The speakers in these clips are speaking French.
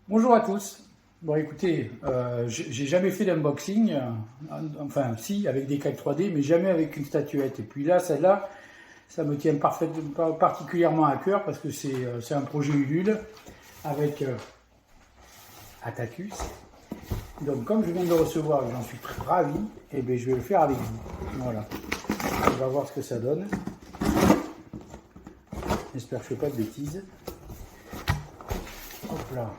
Bonjour à tous. Bon, écoutez, j'ai jamais fait d'unboxing, enfin si, avec des calques 3D, mais jamais avec une statuette. Et puis là, celle-là, ça me tient particulièrement à cœur parce que c'est un projet Ulule avec Atacus. Donc comme je viens de le recevoir et j'en suis très ravi, et bien, je vais le faire avec vous. Voilà. On va voir ce que ça donne. J'espère que je ne fais pas de bêtises. Hop là.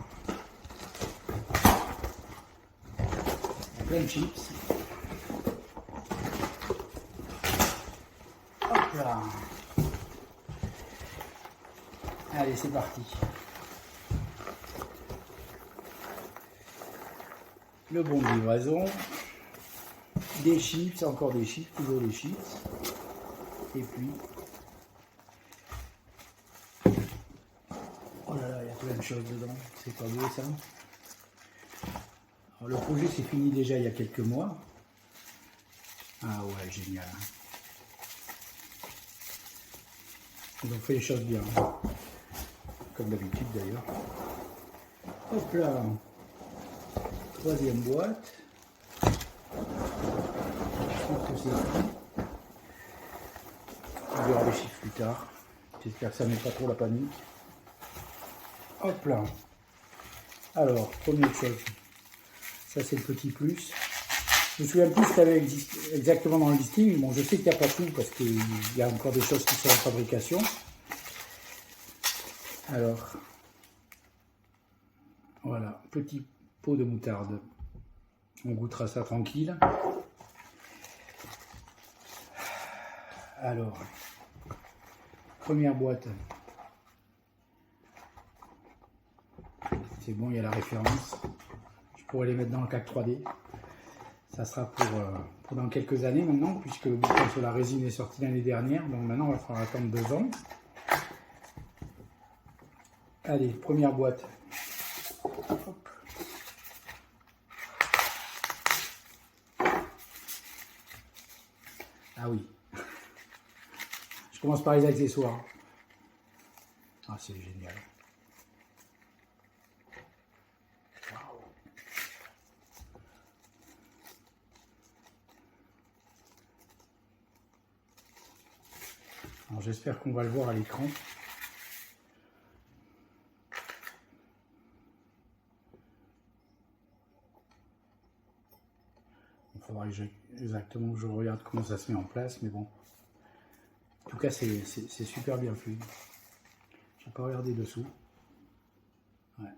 Plein de chips. Hop là. Allez, c'est parti. Le bon de livraison. Des chips, encore des chips, toujours des chips. Et puis... oh là là, il y a plein de choses dedans. C'est pas beau ça. Alors, le projet s'est fini déjà il y a quelques mois. Ah ouais, génial. Ils ont fait les choses bien. Comme d'habitude d'ailleurs. Hop là. Troisième boîte. Je pense que c'est tout. On verra les chiffres plus tard. J'espère que ça ne met pas trop la panique. Hop là. Alors, première chose. Ça c'est le petit plus. Je me souviens plus ce qu'il y avait exactement dans le listing. Bon, je sais qu'il n'y a pas tout parce qu'il y a encore des choses qui sont en fabrication. Alors, voilà, petit pot de moutarde. On goûtera ça tranquille. Alors, première boîte. C'est bon, il y a la référence. Je pourrais les mettre dans le CAC 3D. Ça sera pour dans quelques années maintenant, puisque le bouton sur la résine est sorti l'année dernière. Donc maintenant, on va falloir attendre 2 ans. Allez, première boîte. Hop. Ah oui. Je commence par les accessoires. Ah, c'est génial. Alors j'espère qu'on va le voir à l'écran. Il faudra exactement que je regarde comment ça se met en place, mais bon. En tout cas, c'est super bien fluide. Je n'ai pas regardé dessous. Ouais.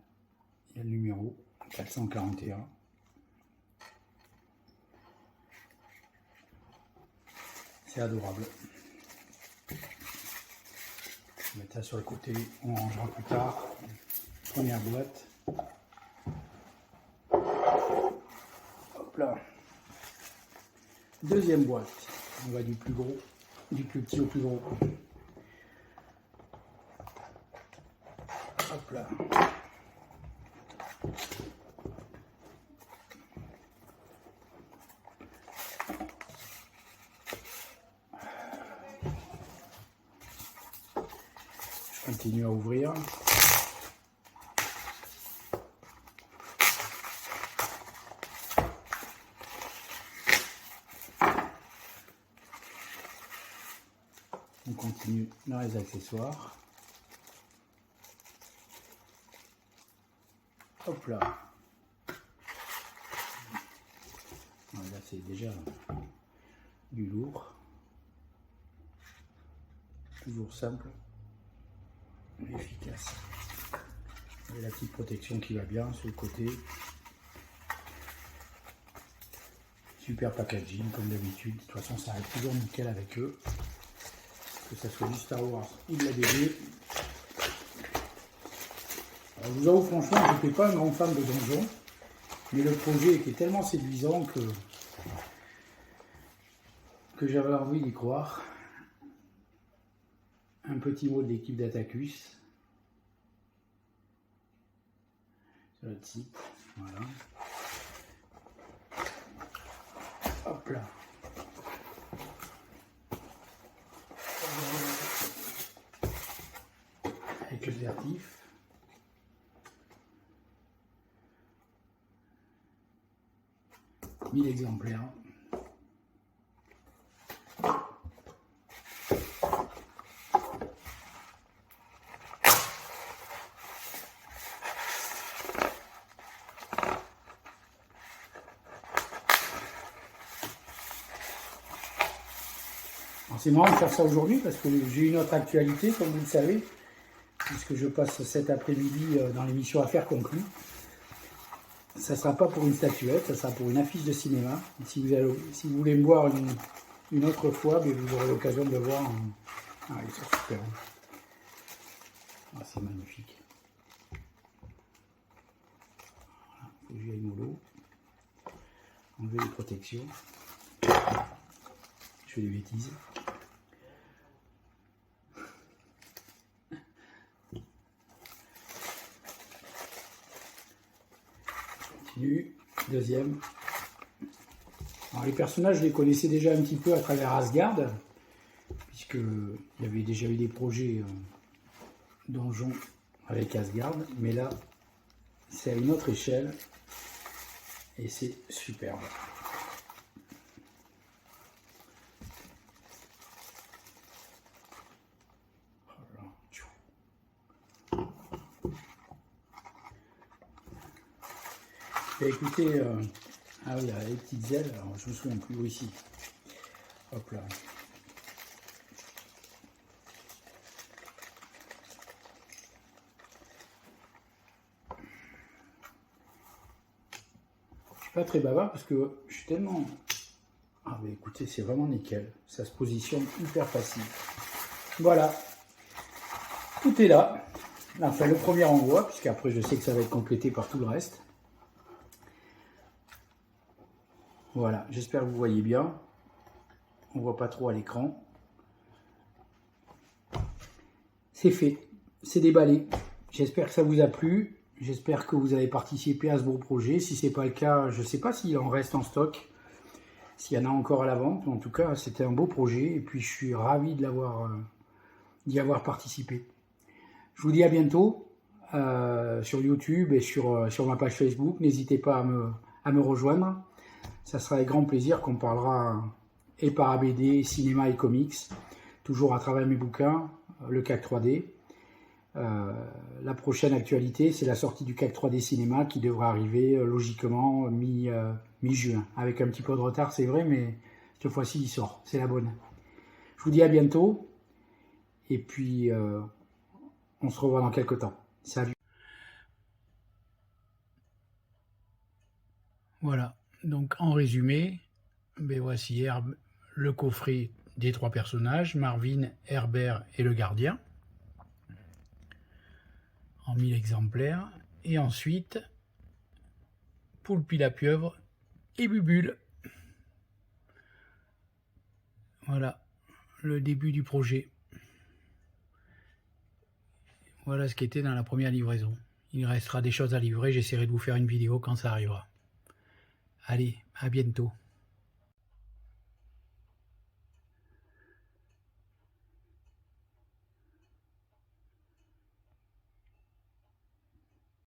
Il y a le numéro 441. C'est adorable. Je vais mettre ça sur le côté, on rangera plus tard. Première boîte. Hop là. Deuxième boîte. On va du plus gros, du plus petit au plus gros. Hop là. Je continue à ouvrir. On continue dans les accessoires. Hop là. Là c'est déjà du lourd. Toujours simple, mais efficace. Et la petite protection qui va bien sur le côté. Super packaging comme d'habitude. De toute façon ça arrive toujours nickel avec eux. Que ça soit du Star Wars ou de la BD. Alors, je vous avoue franchement, je n'étais pas un grand fan de Donjon, mais le projet était tellement séduisant que j'avais envie d'y croire. Un petit mot de l'équipe d'Atacus sur notre site. Voilà. Hop là. Avec le vertif. 1000 exemplaires. C'est marrant de faire ça aujourd'hui parce que j'ai une autre actualité, comme vous le savez, puisque je passe cet après-midi dans l'émission Affaires conclues. Ça ne sera pas pour une statuette, ça sera pour une affiche de cinéma. Et si vous voulez me voir une autre fois, mais vous aurez l'occasion de le voir. Ah, ils sont super. Ah, c'est magnifique. Voilà, faut que j'y aille mollo. Enlever les protections. Je fais des bêtises. Deuxième. Alors, les personnages, je les connaissais déjà un petit peu à travers Asgard, puisqu'il y avait déjà eu des projets donjons avec Asgard, mais là, c'est à une autre échelle, et c'est superbe. Et écoutez, ah oui, il y a les petites ailes, alors je me souviens plus où ici. Hop là. Je suis pas très bavard parce que je suis tellement... Ah mais écoutez, c'est vraiment nickel. Ça se positionne hyper facile. Voilà. Tout est là. Enfin, le premier envoi, puisqu'après je sais que ça va être complété par tout le reste. Voilà, j'espère que vous voyez bien. On ne voit pas trop à l'écran. C'est fait, c'est déballé. J'espère que ça vous a plu. J'espère que vous avez participé à ce beau projet. Si ce n'est pas le cas, je ne sais pas s'il en reste en stock, s'il y en a encore à la vente. En tout cas, c'était un beau projet et puis je suis ravi de d'y avoir participé. Je vous dis à bientôt sur YouTube et sur ma page Facebook. N'hésitez pas à me rejoindre. Ça sera avec grand plaisir qu'on parlera et par BD, cinéma et comics, toujours à travers mes bouquins, le CAC 3D. La prochaine actualité, c'est la sortie du CAC 3D cinéma qui devra arriver logiquement mi-juin. Avec un petit peu de retard, c'est vrai, mais cette fois-ci, il sort. C'est la bonne. Je vous dis à bientôt. Et puis, on se revoit dans quelques temps. Salut. Voilà. Donc, en résumé, ben voici le coffret des 3 personnages, Marvin, Herbert et le gardien, en 1000 exemplaires. Et ensuite, Poulpi la pieuvre et Bubule. Voilà, le début du projet. Voilà ce qui était dans la première livraison. Il restera des choses à livrer, j'essaierai de vous faire une vidéo quand ça arrivera. Allez, à bientôt.